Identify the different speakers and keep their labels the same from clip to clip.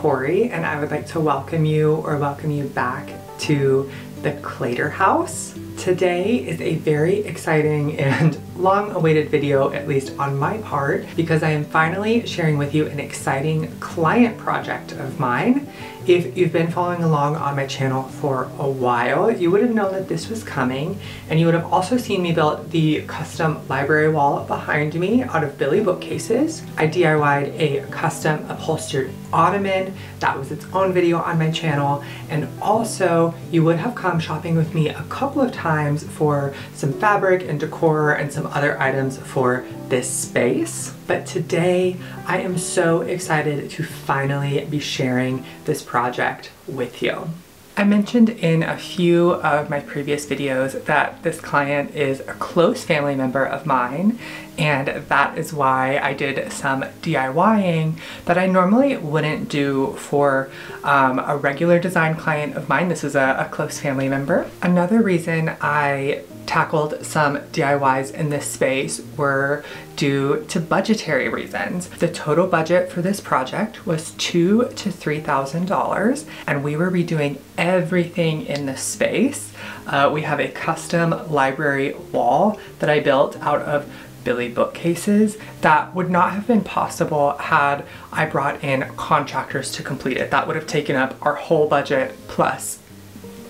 Speaker 1: Corey, and I would like to welcome you back to the Clater house. Today is a very exciting and long-awaited video, at least on my part, because I am finally sharing with you an exciting client project of mine. If you've been following along on my channel for a while, you would have known that this was coming, and you would have also seen me build the custom library wall behind me out of Billy bookcases. I DIY'd a custom upholstered ottoman. That was its own video on my channel, and also you would have come shopping with me a couple of times for some fabric and decor and some other items for this space. But today I am so excited to finally be sharing this project with you. I mentioned in a few of my previous videos that this client is a close family member of mine, and that is why I did some DIYing that I normally wouldn't do for a regular design client of mine. This is a close family member. Another reason I tackled some DIYs in this space were due to budgetary reasons. The total budget for this project was $2,000 to $3,000, and we were redoing everything in this space. We have a custom library wall that I built out of Billy bookcases that would not have been possible had I brought in contractors to complete it. That would have taken up our whole budget plus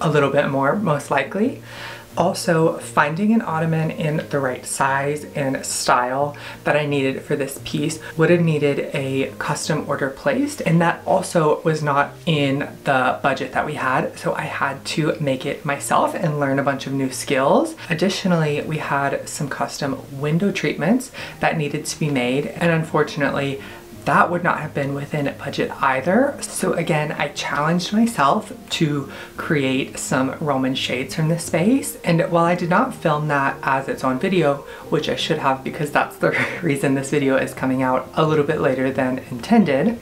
Speaker 1: a little bit more, most likely. Also, finding an ottoman in the right size and style that I needed for this piece would have needed a custom order placed, and that also was not in the budget that we had, so I had to make it myself and learn a bunch of new skills. Additionally, we had some custom window treatments that needed to be made, and unfortunately that would not have been within budget either. So again, I challenged myself to create some Roman shades from this space. And while I did not film that as its own video, which I should have because that's the reason this video is coming out a little bit later than intended,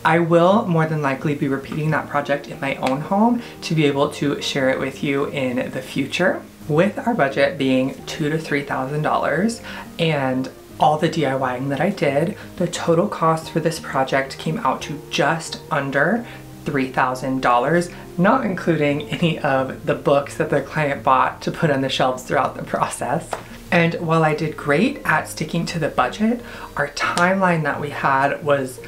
Speaker 1: I will more than likely be repeating that project in my own home to be able to share it with you in the future. With our budget being $2,000 to $3,000 and all the DIYing that I did, the total cost for this project came out to just under $3,000, not including any of the books that the client bought to put on the shelves throughout the process. And while I did great at sticking to the budget, our timeline that we had was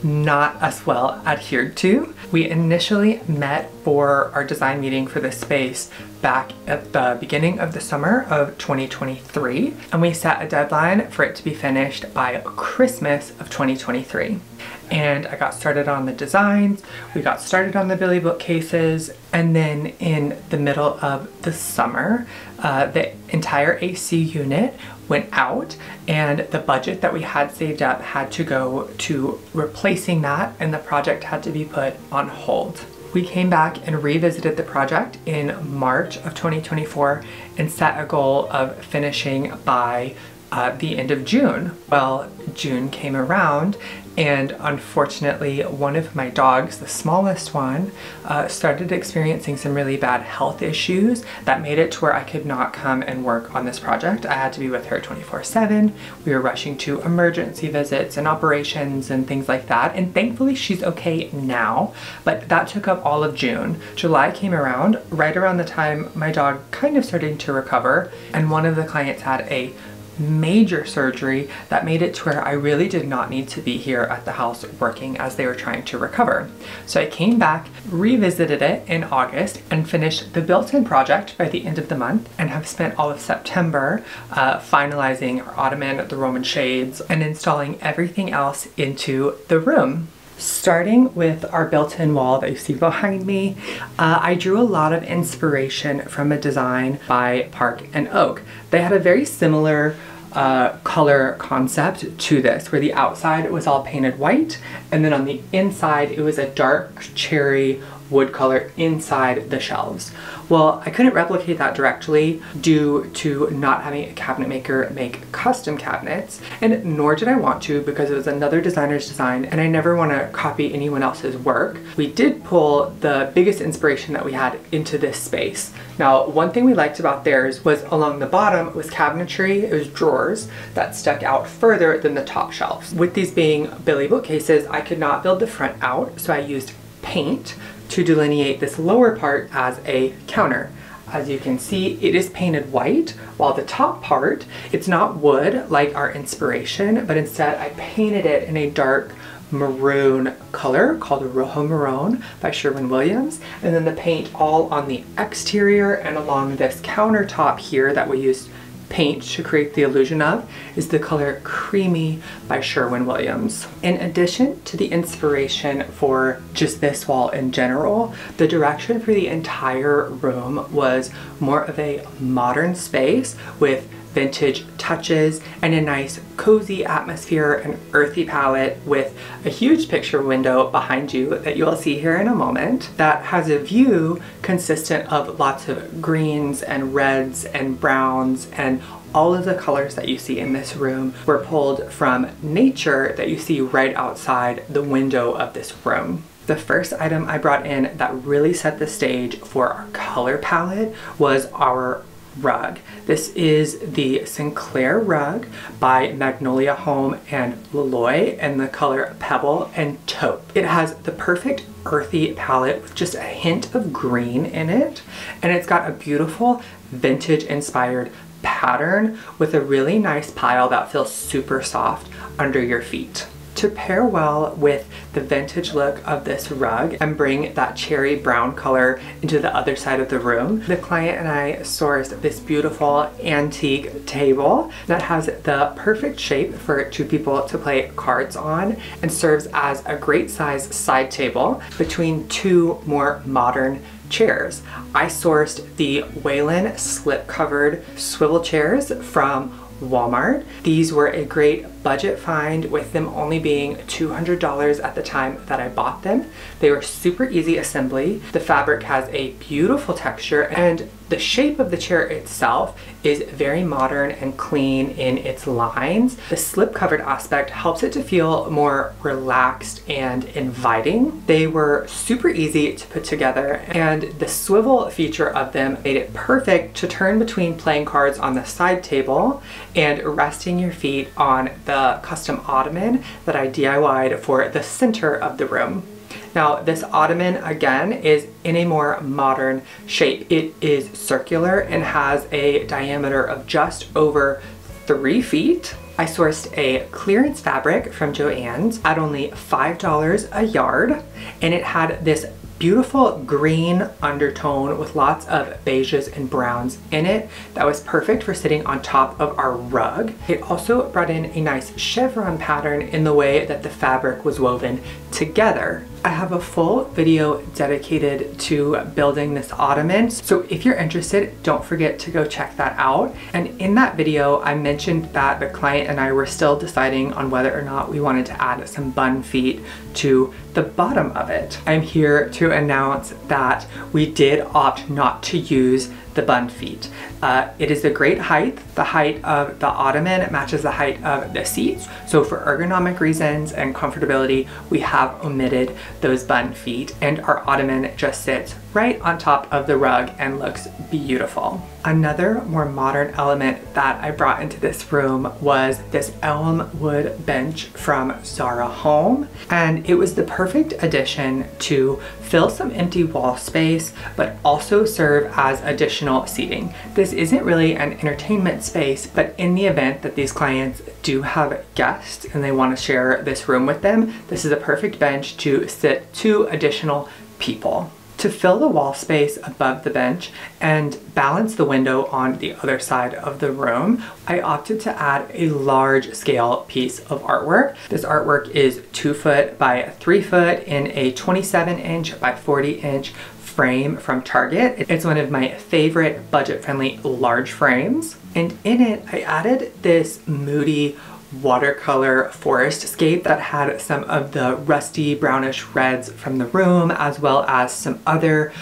Speaker 1: not as well adhered to. We initially met for our design meeting for this space back at the beginning of the summer of 2023, and we set a deadline for it to be finished by Christmas of 2023. And I got started on the designs, we got started on the Billy bookcases, and then in the middle of the summer, the entire AC unit went out, and the budget that we had saved up had to go to replacing that, and the project had to be put on hold. We came back and revisited the project in March of 2024 and set a goal of finishing by the end of June. Well, June came around, and unfortunately one of my dogs, the smallest one, started experiencing some really bad health issues that made it to where I could not come and work on this project. I had to be with her 24/7. We were rushing to emergency visits and operations and things like that, and thankfully she's okay now, but that took up all of June. July came around, right around the time my dog kind of started to recover, and one of the clients had a major surgery that made it to where I really did not need to be here at the house working as they were trying to recover. So I came back, revisited it in August, and finished the built-in project by the end of the month, and have spent all of September finalizing our ottoman, the Roman shades, and installing everything else into the room. Starting with our built-in wall that you see behind me, I drew a lot of inspiration from a design by Park and Oak. They had a very similar color concept to this, where the outside was all painted white, and then on the inside it was a dark cherry wood color inside the shelves. Well, I couldn't replicate that directly due to not having a cabinet maker make custom cabinets, and nor did I want to because it was another designer's design and I never want to copy anyone else's work. We did pull the biggest inspiration that we had into this space. Now, one thing we liked about theirs was along the bottom was cabinetry. It was drawers that stuck out further than the top shelves. With these being Billy bookcases, I could not build the front out, so I used paint to delineate this lower part as a counter. As you can see, it is painted white, while the top part, it's not wood like our inspiration, but instead I painted it in a dark maroon color called Rojo Maroon by Sherwin-Williams. And then the paint all on the exterior and along this countertop here that we used paint to create the illusion of is the color Creamy by Sherwin-Williams. In addition to the inspiration for just this wall in general, the direction for the entire room was more of a modern space with vintage touches and a nice cozy atmosphere, an earthy palette with a huge picture window behind you that you'll see here in a moment that has a view consistent of lots of greens and reds and browns, and all of the colors that you see in this room were pulled from nature that you see right outside the window of this room. The first item I brought in that really set the stage for our color palette was our rug. This is the Sinclair rug by Magnolia Home and Laloy in the color Pebble and Taupe. It has the perfect earthy palette with just a hint of green in it, and it's got a beautiful vintage inspired pattern with a really nice pile that feels super soft under your feet. To pair well with the vintage look of this rug and bring that cherry brown color into the other side of the room, the client and I sourced this beautiful antique table that has the perfect shape for two people to play cards on and serves as a great size side table between two more modern chairs. I sourced the Whalen slip covered swivel chairs from Walmart. These were a great budget find, with them only being $200 at the time that I bought them. They were super easy assembly. The fabric has a beautiful texture, and the shape of the chair itself is very modern and clean in its lines. The slip covered aspect helps it to feel more relaxed and inviting. They were super easy to put together, and the swivel feature of them made it perfect to turn between playing cards on the side table and resting your feet on the custom ottoman that I DIY'd for the center of the room. Now, this ottoman again is in a more modern shape. It is circular and has a diameter of just over 3 feet. I sourced a clearance fabric from Joann's at only $5 a yard, and it had this beautiful green undertone with lots of beiges and browns in it that was perfect for sitting on top of our rug. It also brought in a nice chevron pattern in the way that the fabric was woven together. I have a full video dedicated to building this ottoman, so if you're interested, don't forget to go check that out. And in that video, I mentioned that the client and I were still deciding on whether or not we wanted to add some bun feet to the bottom of it. I'm here to announce that we did opt not to use the bun feet. It is a great height. The height of the ottoman matches the height of the seats. So for ergonomic reasons and comfortability, we have omitted those bun feet, and our ottoman just sits right on top of the rug and looks beautiful. Another more modern element that I brought into this room was this elm wood bench from Zara Home, and it was the perfect addition to fill some empty wall space but also serve as additional seating. This isn't really an entertainment space, but in the event that these clients do have guests and they want to share this room with them, this is a perfect bench to sit 2 additional people. To fill the wall space above the bench and balance the window on the other side of the room, I opted to add a large scale piece of artwork. This artwork is 2 foot by 3 foot in a 27-inch by 40-inch frame from Target. It's one of my favorite budget-friendly large frames. And in it, I added this moody watercolor forest scape that had some of the rusty brownish reds from the room, as well as some other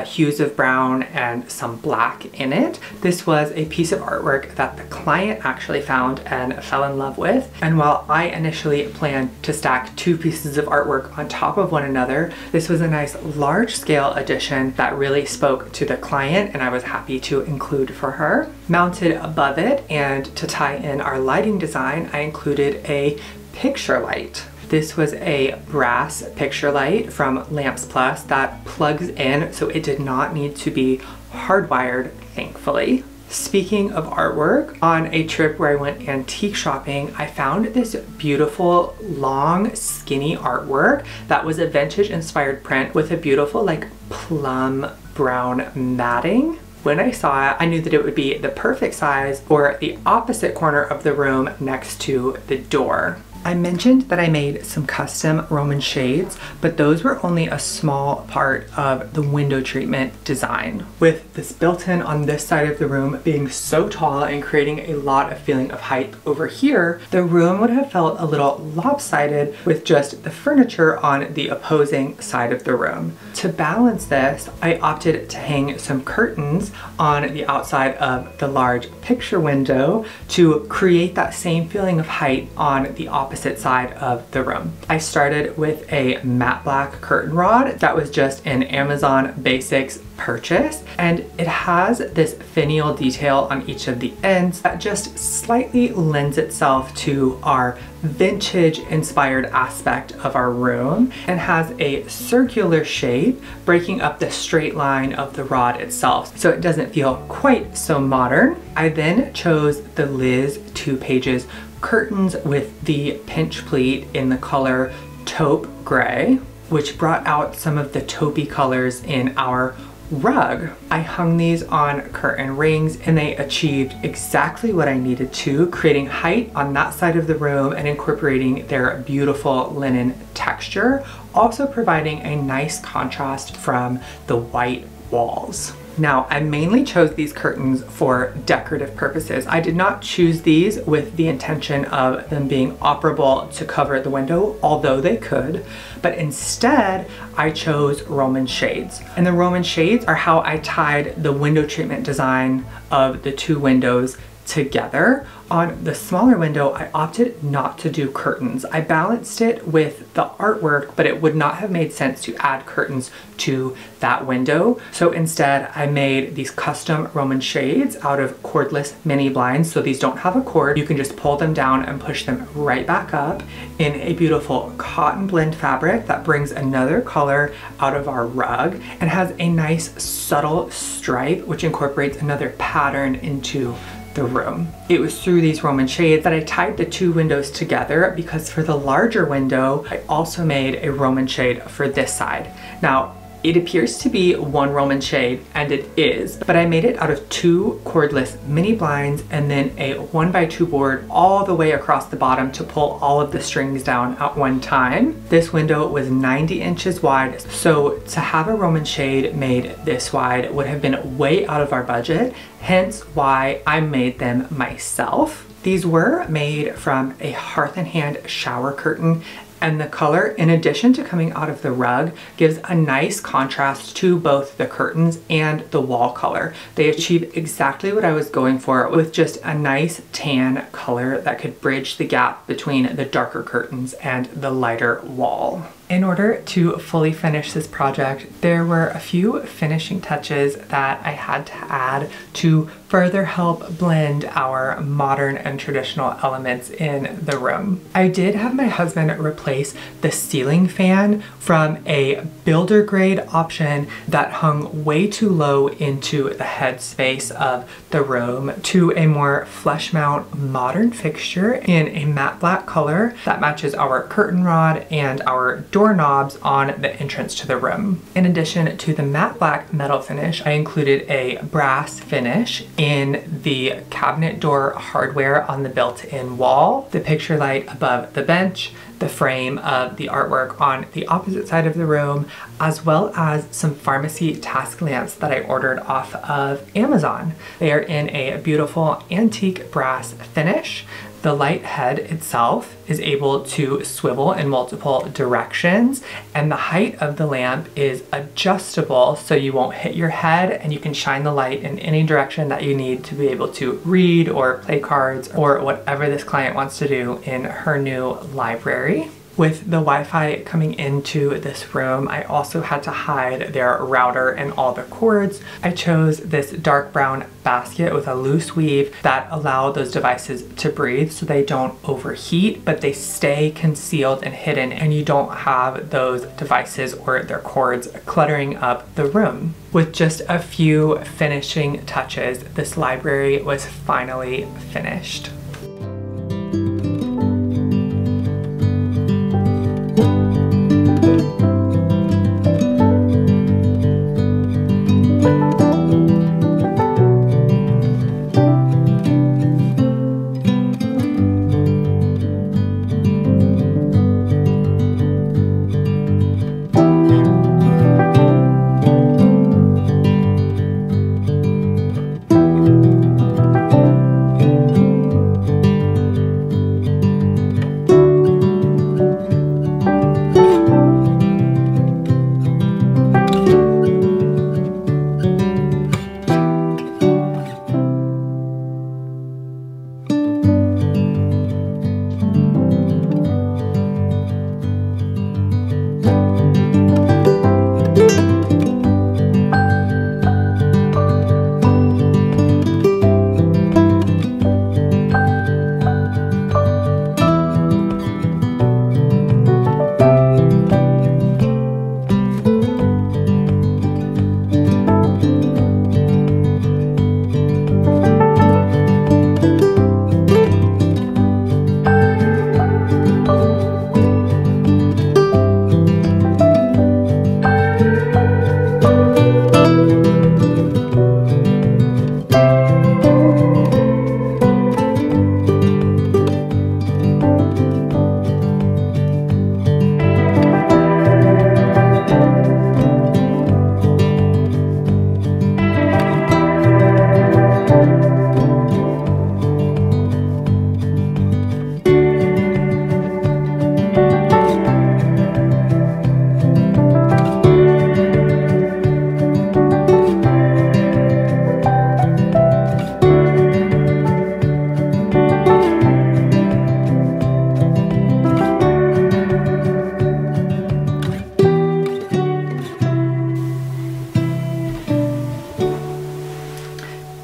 Speaker 1: hues of brown and some black in it. This was a piece of artwork that the client actually found and fell in love with. And while I initially planned to stack two pieces of artwork on top of one another, this was a nice large scale addition that really spoke to the client, and I was happy to include for her. Mounted above it, and to tie in our lighting design, I included a picture light. This was a brass picture light from Lamps Plus that plugs in, so it did not need to be hardwired, thankfully. Speaking of artwork, on a trip where I went antique shopping, I found this beautiful, long, skinny artwork that was a vintage inspired print with a beautiful like plum brown matting. When I saw it, I knew that it would be the perfect size for the opposite corner of the room next to the door. I mentioned that I made some custom Roman shades, but those were only a small part of the window treatment design. With this built-in on this side of the room being so tall and creating a lot of feeling of height over here, the room would have felt a little lopsided with just the furniture on the opposing side of the room. To balance this, I opted to hang some curtains on the outside of the large picture window to create that same feeling of height on the opposite side of the room. I started with a matte black curtain rod that was just an Amazon Basics purchase, and it has this finial detail on each of the ends that just slightly lends itself to our vintage inspired aspect of our room, and has a circular shape breaking up the straight line of the rod itself, so it doesn't feel quite so modern. I then chose the Liz 2 Pages curtains with the pinch pleat in the color taupe gray, which brought out some of the taupey colors in our rug. I hung these on curtain rings and they achieved exactly what I needed to, creating height on that side of the room and incorporating their beautiful linen texture, also providing a nice contrast from the white walls. Now, I mainly chose these curtains for decorative purposes. I did not choose these with the intention of them being operable to cover the window, although they could, but instead I chose Roman shades. And the Roman shades are how I tied the window treatment design of the two windows together. On the smaller window, I opted not to do curtains. I balanced it with the artwork, but it would not have made sense to add curtains to that window. So instead, I made these custom Roman shades out of cordless mini blinds. So these don't have a cord. You can just pull them down and push them right back up in a beautiful cotton blend fabric that brings another color out of our rug and has a nice subtle stripe, which incorporates another pattern into the room. It was through these Roman shades that I tied the two windows together, because for the larger window, I also made a Roman shade for this side. Now, it appears to be one Roman shade, and it is, but I made it out of two cordless mini blinds and then a 1x2 board all the way across the bottom to pull all of the strings down at one time. This window was 90 inches wide, so to have a Roman shade made this wide would have been way out of our budget, hence why I made them myself. These were made from a Hearth and Hand shower curtain, and the color, in addition to coming out of the rug, gives a nice contrast to both the curtains and the wall color. They achieve exactly what I was going for, with just a nice tan color that could bridge the gap between the darker curtains and the lighter wall. In order to fully finish this project, there were a few finishing touches that I had to add to further help blend our modern and traditional elements in the room. I did have my husband replace the ceiling fan from a builder grade option that hung way too low into the headspace of the room to a more flush mount modern fixture in a matte black color that matches our curtain rod and our doorknobs on the entrance to the room. In addition to the matte black metal finish, I included a brass finish in the cabinet door hardware on the built-in wall, the picture light above the bench, the frame of the artwork on the opposite side of the room, as well as some pharmacy task lamps that I ordered off of Amazon. They are in a beautiful antique brass finish. The light head itself is able to swivel in multiple directions, and the height of the lamp is adjustable so you won't hit your head, and you can shine the light in any direction that you need to be able to read or play cards or whatever this client wants to do in her new library. With the Wi-Fi coming into this room, I also had to hide their router and all the cords. I chose this dark brown basket with a loose weave that allow those devices to breathe so they don't overheat, but they stay concealed and hidden, and you don't have those devices or their cords cluttering up the room. With just a few finishing touches, this library was finally finished.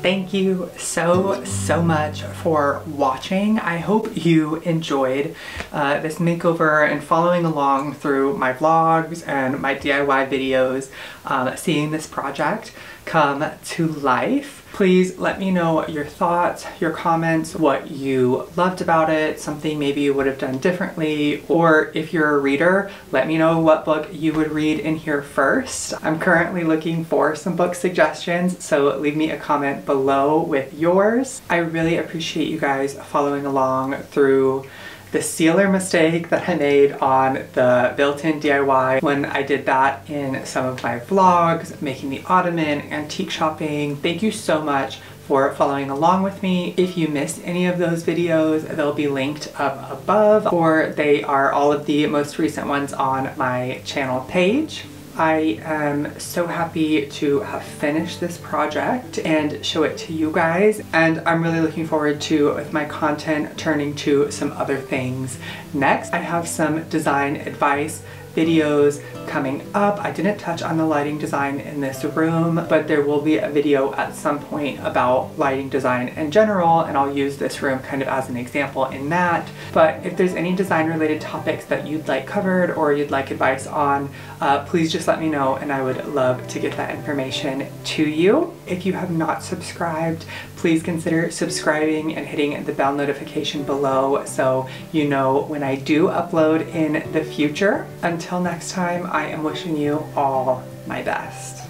Speaker 1: Thank you so much for watching. I hope you enjoyed this makeover and following along through my vlogs and my DIY videos, seeing this project come to life. Please let me know your thoughts, your comments, what you loved about it, something maybe you would have done differently, or if you're a reader, let me know what book you would read in here first. I'm currently looking for some book suggestions, so leave me a comment below with yours. I really appreciate you guys following along through the sealer mistake that I made on the built-in DIY when I did that in some of my vlogs, making the ottoman, antique shopping. Thank you so much for following along with me. If you missed any of those videos, they'll be linked up above, or they are all of the most recent ones on my channel page. I am so happy to have finished this project and show it to you guys, and I'm really looking forward to with my content turning to some other things next. I have some design advice videos coming up. I didn't touch on the lighting design in this room, but there will be a video at some point about lighting design in general, and I'll use this room kind of as an example in that. But if there's any design related topics that you'd like covered or you'd like advice on, please just let me know and I would love to get that information to you. If you have not subscribed, please consider subscribing and hitting the bell notification below so you know when I do upload in the future. Until next time, I am wishing you all my best.